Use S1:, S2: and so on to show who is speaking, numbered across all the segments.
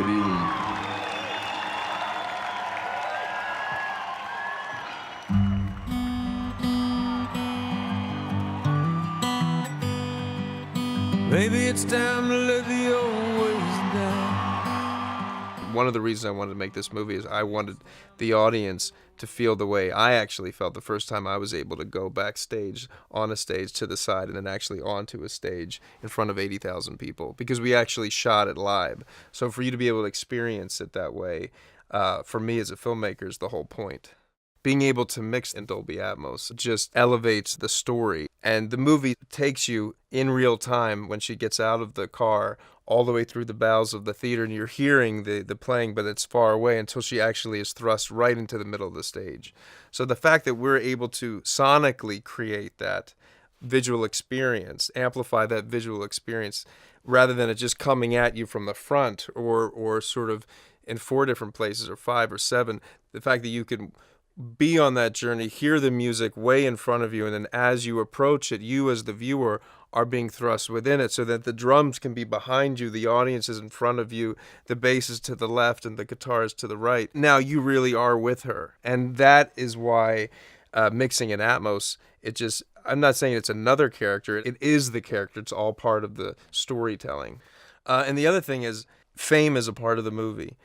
S1: Good evening.
S2: Maybe it's time to let the old ways die.
S3: One of the reasons I wanted to make this movie is I wanted the audience to feel the way I actually felt the first time I was able to go backstage, on a stage, to the side, and then actually onto a stage in front of 80,000 people, because we actually shot it live. So for you to be able to experience it that way, for me as a filmmaker, is the whole point. Being able to mix in Dolby Atmos just elevates the story. And the movie takes you in real time when she gets out of the car all the way through the bowels of the theater, and you're hearing the playing, but it's far away, until she actually is thrust right into the middle of the stage. So the fact that we're able to sonically create that visual experience, amplify that visual experience, rather than it just coming at you from the front or sort of in 4 different places or 5 or 7, the fact that you can be on that journey, hear the music way in front of you, and then as you approach it, you as the viewer are being thrust within it, so that the drums can be behind you, the audience is in front of you, the bass is to the left, and the guitar is to the right. Now you really are with her. And that is why mixing in Atmos, I'm not saying it's another character, it is the character, it's all part of the storytelling. And the other thing is, fame is a part of the movie.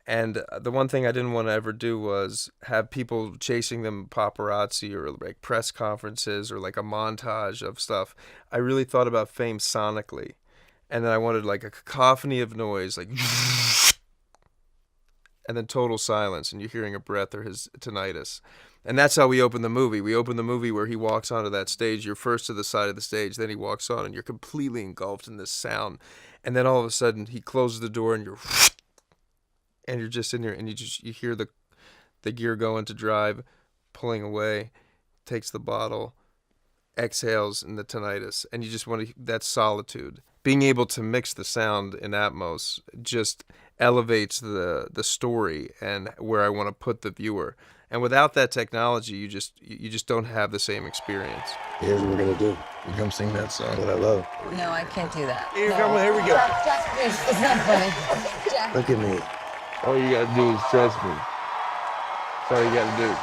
S3: And the one thing I didn't want to ever do was have people chasing them, paparazzi, or like press conferences, or like a montage of stuff. I really thought about fame sonically. And then I wanted like a cacophony of noise, like and then total silence, and you're hearing a breath or his tinnitus. And that's how we open the movie. We open the movie where he walks onto that stage. You're first to the side of the stage, then he walks on, and you're completely engulfed in this sound. And then all of a sudden, he closes the door, and you're just in here, and you hear the gear go into drive, pulling away, takes the bottle, exhales, and the tinnitus, and you just want to, that's solitude. Being able to mix the sound in Atmos just elevates the story and where I want to put the viewer. And without that technology, you just don't have the same experience.
S4: Here's what we're gonna do. You come sing that song that I love.
S5: No, I can't do that.
S4: Here we go.
S5: Jack, please, it's not funny. Jack.
S4: Look at me.
S1: All you gotta do is trust me. That's all you gotta do.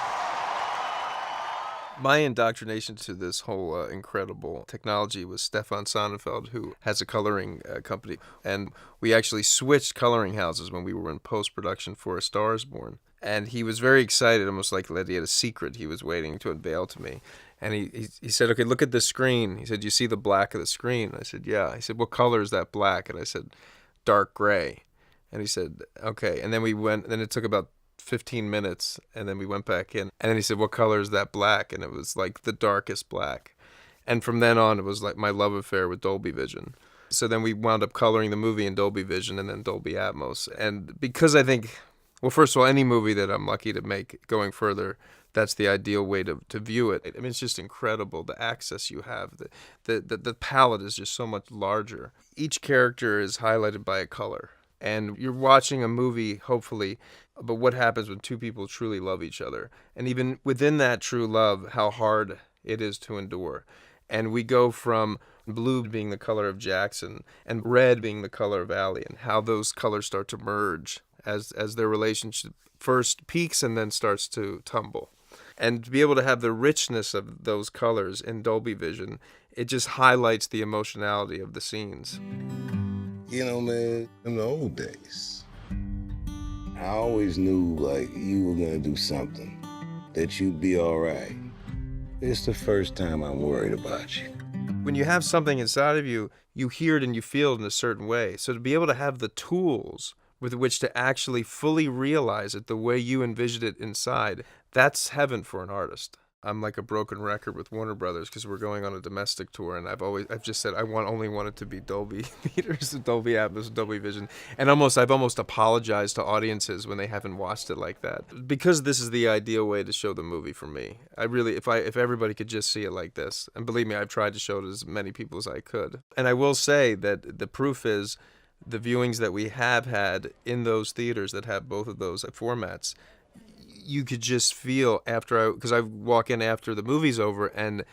S3: My indoctrination to this whole incredible technology was Stefan Sonnenfeld, who has a coloring company. And we actually switched coloring houses when we were in post-production for A Star Is Born. And he was very excited, almost like that he had a secret he was waiting to unveil to me. And he said, okay, look at the screen. He said, you see the black of the screen? I said, yeah. He said, what color is that black? And I said, dark gray. And he said, okay. And then we went, then it took about 15 minutes, and then we went back in. And then he said, what color is that black? And it was like the darkest black. And from then on, it was like my love affair with Dolby Vision. So then we wound up coloring the movie in Dolby Vision and then Dolby Atmos. And because I think, well, first of all, any movie that I'm lucky to make going further, that's the ideal way to view it. I mean, it's just incredible, the access you have. The palette is just so much larger. Each character is highlighted by a color. And you're watching a movie, hopefully, but what happens when 2 people truly love each other? And even within that true love, how hard it is to endure. And we go from blue being the color of Jackson and red being the color of Allie, and how those colors start to merge as their relationship first peaks and then starts to tumble. And to be able to have the richness of those colors in Dolby Vision, it just highlights the emotionality of the scenes.
S4: You know, man, in the old days, I always knew, like, you were gonna do something, that you'd be all right. It's the first time I'm worried about you.
S3: When you have something inside of you, you hear it and you feel it in a certain way. So to be able to have the tools with which to actually fully realize it the way you envisioned it inside, that's heaven for an artist. I'm like a broken record with Warner Brothers because we're going on a domestic tour, and I've just said I only want it to be Dolby theaters, Dolby Atmos, Dolby Vision, and I've almost apologized to audiences when they haven't watched it like that, because this is the ideal way to show the movie for me. I really, if everybody could just see it like this, and believe me, I've tried to show it to as many people as I could, and I will say that the proof is the viewings that we have had in those theaters that have both of those formats. You could just feel because I walk in after the movie's over, and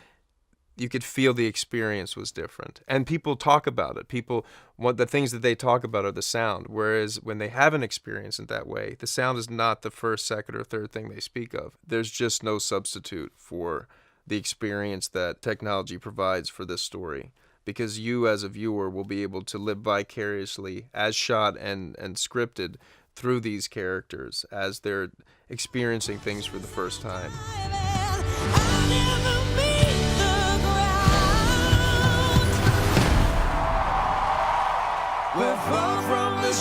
S3: you could feel the experience was different. And people talk about it. The things that they talk about are the sound. Whereas when they haven't experienced it that way, the sound is not the first, second, or third thing they speak of. There's just no substitute for the experience that technology provides for this story. Because you as a viewer will be able to live vicariously as shot and scripted through these characters as they're experiencing things for the first time.
S2: We're far from the